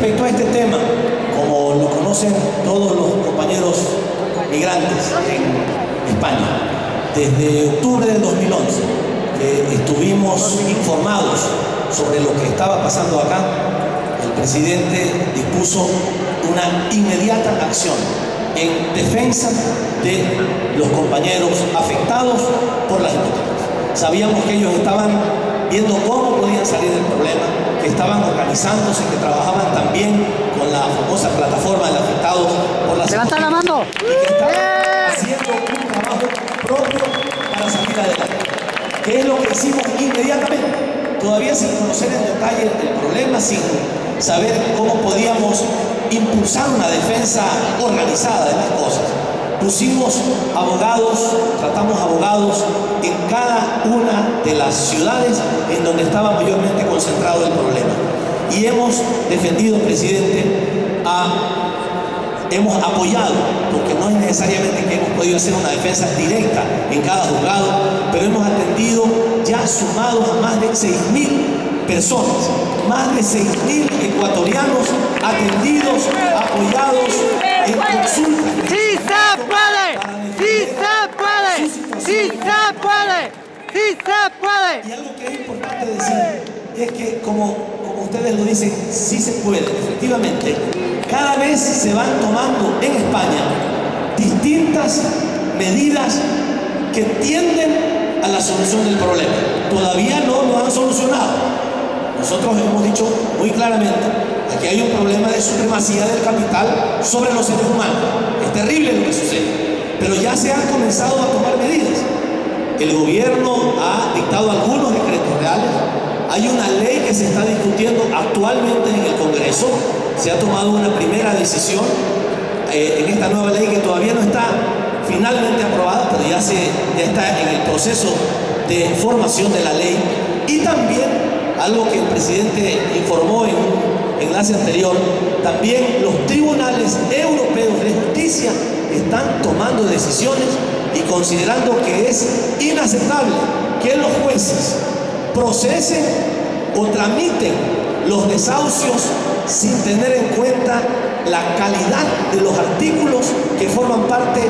Respecto a este tema, como lo conocen todos los compañeros migrantes en España, desde octubre del 2011 estuvimos informados sobre lo que estaba pasando acá. El presidente dispuso una inmediata acción en defensa de los compañeros afectados por las hipotecas. Sabíamos que ellos estaban viendo cómo podían salir del problema, que estaban organizándose, que trabajaban también con la famosa plataforma de afectados por las ¡levanta hipotecas, la mano! y que estaban haciendo un trabajo propio para salir adelante. ¿Qué es lo que hicimos inmediatamente? Todavía sin conocer en detalle el problema, sin saber cómo podíamos impulsar una defensa organizada de las cosas. Pusimos abogados, tratamos abogados en cada una de las ciudades en donde estaba mayormente concentrado el problema. Y hemos defendido, presidente, hemos apoyado, porque no es necesariamente que hemos podido hacer una defensa directa en cada juzgado, pero hemos atendido ya sumados a más de 6.000 personas, más de 6.000 ecuatorianos atendidos, apoyados en consultas. ¡Sí se puede! ¡Sí se puede! ¡Sí se puede! ¡Sí se puede! Y algo que es importante decir es que, como ustedes lo dicen, sí se puede, efectivamente. Cada vez se van tomando en España distintas medidas que tienden a la solución del problema. Todavía no lo han solucionado. Nosotros hemos dicho muy claramente, aquí hay un problema de supremacía del capital sobre los seres humanos. Es terrible lo que sucede, pero ya se han comenzado a tomar medidas. El gobierno ha dictado algunos decretos reales. Hay una ley que se está discutiendo actualmente en el Congreso. Se ha tomado una primera decisión en esta nueva ley que todavía no está finalmente aprobada, pero ya está en el proceso de formación de la ley. Y también, algo que el presidente informó en un enlace anterior, también los tribunales europeos de justicia están tomando decisiones y considerando que es inaceptable que los jueces procesen o tramiten los desahucios sin tener en cuenta la calidad de los artículos que forman parte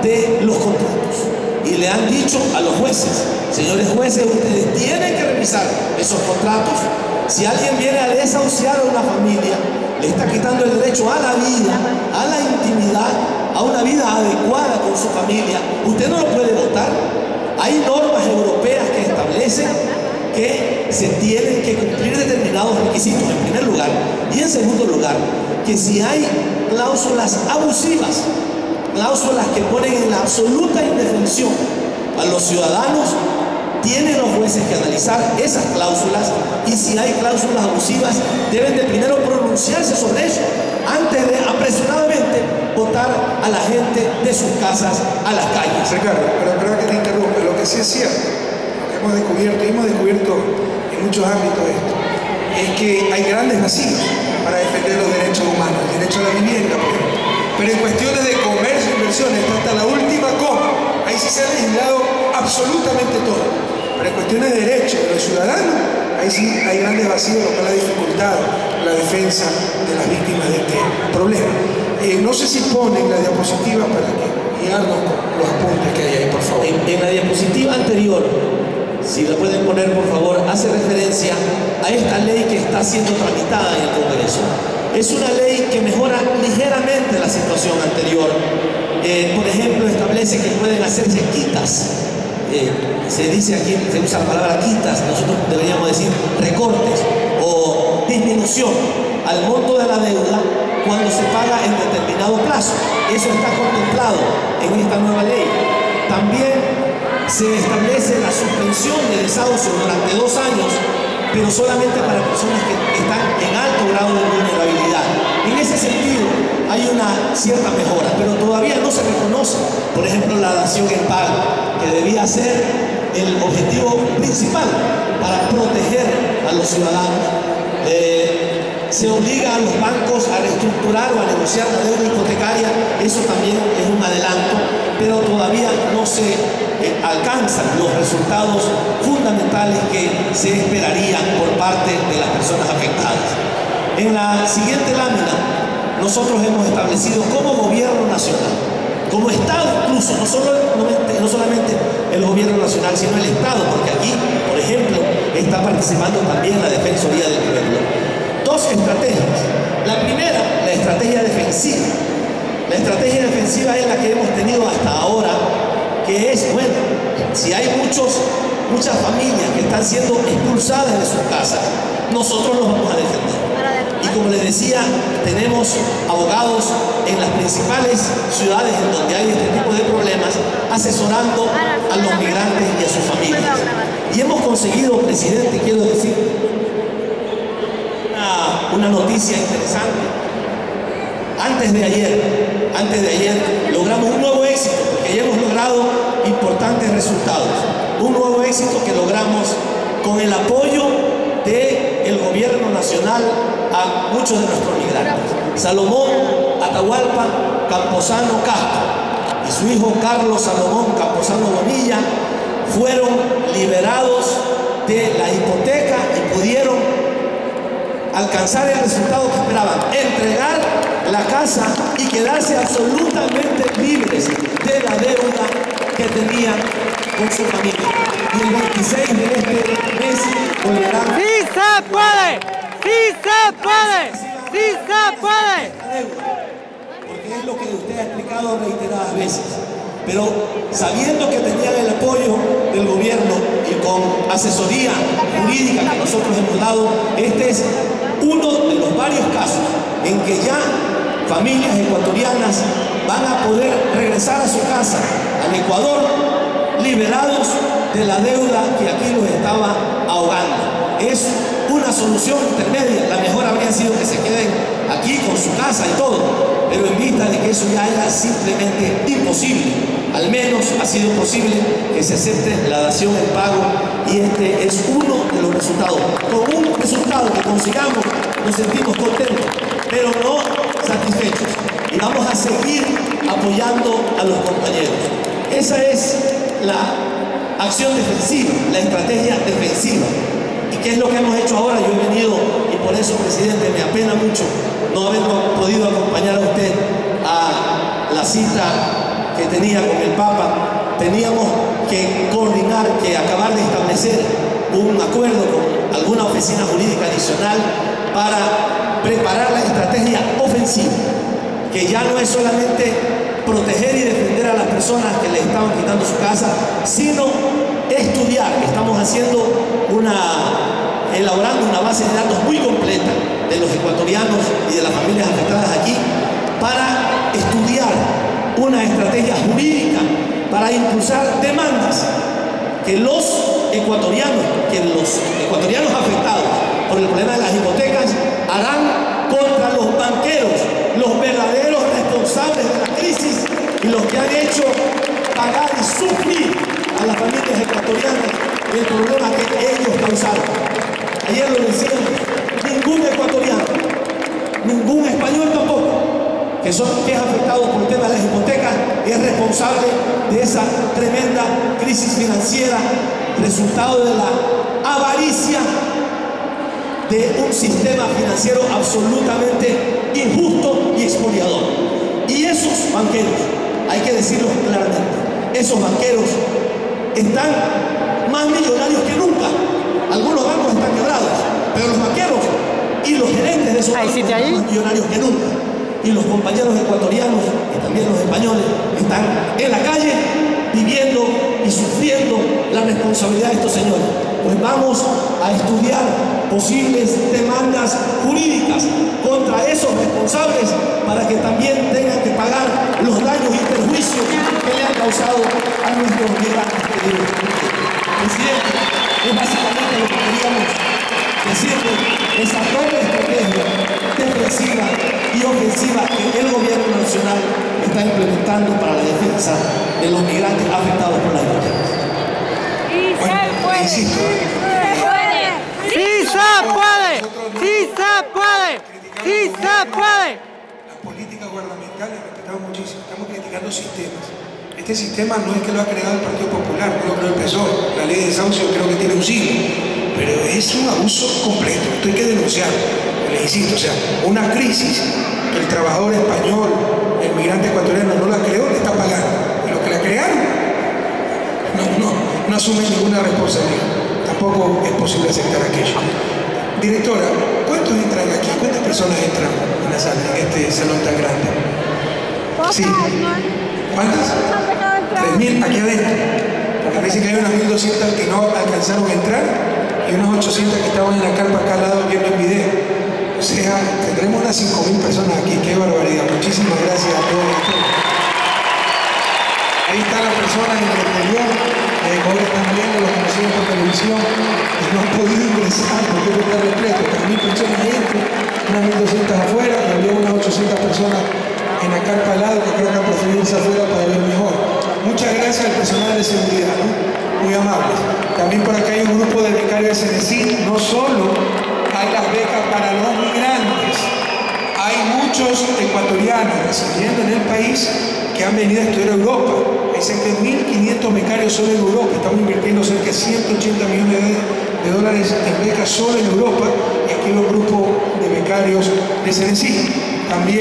de los contratos. Y le han dicho a los jueces, señores jueces, ustedes tienen que revisar esos contratos. Si alguien viene a desahuciar a una familia, le está quitando el derecho a la vida, a la intimidad, a una vida adecuada con su familia. Usted no lo puede votar. Hay normas europeas que establecen que se tienen que cumplir determinados requisitos, en primer lugar, y en segundo lugar, que si hay cláusulas abusivas, cláusulas que ponen en la absoluta indefensión a los ciudadanos, tienen los jueces que analizar esas cláusulas, y si hay cláusulas abusivas, deben de primero pronunciarse sobre eso, antes de apresuradamente votar a la gente de sus casas a las calles. Ricardo, pero perdón que te interrumpa, lo que sí es cierto, hemos descubierto en muchos ámbitos esto, es que hay grandes vacíos para defender los derechos humanos, el derecho a la vivienda, por ejemplo. Pero en cuestiones de comercio e inversiones, hasta la última coma, ahí sí se ha legislado absolutamente todo. Pero en cuestiones de derechos de los ciudadanos, ahí sí hay grandes vacíos, lo cual ha dificultado la defensa de las víctimas de este problema. No sé si ponen la diapositiva para guiarnos con los apuntes que hay ahí, por favor. En la diapositiva anterior, si la pueden poner por favor, hace referencia a esta ley que está siendo tramitada en el Congreso. Es una ley que mejora ligeramente la situación anterior. Por ejemplo, establece que pueden hacerse quitas. Se dice aquí, se usa la palabra quitas, nosotros deberíamos decir recortes o disminución al monto de la deuda cuando se paga en determinado plazo. Eso está contemplado en esta nueva ley. También se establece la suspensión de desahucio durante 2 años, pero solamente para personas que están en alto grado de vulnerabilidad. En ese sentido hay una cierta mejora, pero todavía no se reconoce, por ejemplo, la dación en pago, que debía ser el objetivo principal para proteger a los ciudadanos. Se obliga a los bancos a reestructurar o a negociar la deuda hipotecaria, eso también es un adelanto, pero todavía no se alcanzan los resultados fundamentales que se esperarían por parte de las personas afectadas. En la siguiente lámina, nosotros hemos establecido como gobierno nacional, como Estado incluso, no solamente el gobierno nacional, sino el Estado, porque aquí, por ejemplo, está participando también la Defensoría del Pueblo. Dos estrategias. La primera, la estrategia defensiva. La estrategia defensiva es la que hemos tenido hasta ahora, que es, bueno, si hay muchas familias que están siendo expulsadas de sus casas, nosotros los vamos a defender. Y como les decía, tenemos abogados en las principales ciudades en donde hay este tipo de problemas, asesorando a los migrantes y a sus familias. Y hemos conseguido, presidente, quiero decir, una noticia interesante. Antes de ayer logramos un nuevo éxito, porque ya hemos logrado importantes resultados. Un nuevo éxito que logramos con el apoyo del gobierno nacional a muchos de nuestros migrantes. Salomón Atahualpa Camposano Castro y su hijo Carlos Salomón Camposano Bonilla fueron liberados de la hipoteca y pudieron alcanzar el resultado que esperaban: entregar la casa y quedarse absolutamente libres de la deuda que tenían con su familia. Y el 26 de este mes volverán. ¡Sí se puede! ¡Sí se puede! ¡Sí se puede! Porque es lo que usted ha explicado reiteradas veces. Pero sabiendo que tenían el apoyo del gobierno y con asesoría jurídica que nosotros hemos dado, este es uno de los varios casos en que ya familias ecuatorianas van a poder regresar a su casa, al Ecuador, liberados de la deuda que aquí los estaba ahogando. Es una solución intermedia. La mejor habría sido que se queden aquí con su casa y todo, pero en vista de que eso ya era simplemente imposible, al menos ha sido posible que se acepte la dación en pago, y este es uno de los resultados. Con un resultado que consigamos nos sentimos contentos, pero no satisfechos, y vamos a seguir apoyando a los compañeros. Esa es la acción defensiva, la estrategia defensiva. ¿Y qué es lo que hemos hecho ahora? Yo he venido, y por eso, presidente, me apena mucho no haber podido acompañar a usted a la cita que tenía con el Papa. Teníamos que coordinar, que acabar de establecer un acuerdo con alguna oficina jurídica adicional para preparar la estrategia ofensiva, que ya no es solamente proteger y defender a las personas que le estaban quitando su casa, sino estudiar. Estamos elaborando una base de datos muy completa de los ecuatorianos y de las familias afectadas aquí, para estudiar una estrategia jurídica para impulsar demandas que los ecuatorianos afectados por el problema de las hipotecas harán contra los banqueros, los verdaderos responsables de la crisis y los que han hecho pagar y sufrir a las familias ecuatorianas el problema que ellos causaron. Ayer lo decían, ningún ecuatoriano, ningún español tampoco, que es afectado por el tema de las hipotecas, es responsable de esa tremenda crisis financiera, resultado de la avaricia de un sistema financiero absolutamente injusto y expoliador. Y esos banqueros, hay que decirlo claramente, esos banqueros están más millonarios que nunca. Algunos bancos están quebrados, pero los banqueros y los gerentes de esos bancos están más millonarios que nunca. Y los compañeros ecuatorianos y también los españoles están en la calle viviendo y sufriendo la responsabilidad de estos señores. Pues vamos a estudiar posibles demandas jurídicas contra esos responsables para que también tengan que pagar los daños y perjuicios que le han causado a nuestros migrantes queridos. Presidente, es básicamente lo que queríamos decirle, esa doble estrategia defensiva y ofensiva que el gobierno nacional está implementando para la defensa de los migrantes afectados por las hipotecas. Bueno, insisto, ¡Sí se puede! ¡Sí se puede! ¡Sí se puede! las políticas gubernamentales respetamos muchísimo, estamos criticando sistemas. Este sistema no es que lo ha creado el Partido Popular, no lo creó el PSOE. La ley de desahucio creo que tiene un siglo, pero es un abuso completo, esto hay que denunciarlo. les insisto, o sea, una crisis que el trabajador español, el migrante ecuatoriano no la creó, le está pagando. Y los que la crearon no asumen ninguna responsabilidad. Tampoco es posible aceptar aquello. Directora, ¿cuántos entran aquí? ¿Cuántas personas entran en la sala, en este salón tan grande? Sí. ¿Cuántas? 3.000 aquí adentro. Porque me dicen que hay unas 1.200 que no alcanzaron a entrar y unas 800 que estaban en la carpa acá al lado viendo el video. O sea, tendremos unas 5.000 personas aquí. ¡Qué barbaridad! Muchísimas gracias a todos. Ahí están las personas en el exterior, como están viendo, los conocidos por televisión, y no han podido ingresar porque está repleto. 3.000 personas adentro, unas 1.200 afuera y había unas 800 personas en la carpa al lado que creo que han preferido irse afuera para ver mejor. Muchas gracias al personal de seguridad, ¿no? Muy amables. También por acá hay un grupo de becarios de CENESID. No solo hay las becas para los migrantes, hay muchos ecuatorianos residiendo en el país que han venido a estudiar a Europa. Hay cerca de 1.500 becarios solo en Europa. Estamos invirtiendo cerca de 180 millones de dólares en becas solo en Europa. Y aquí hay un grupo de becarios de CENESID. También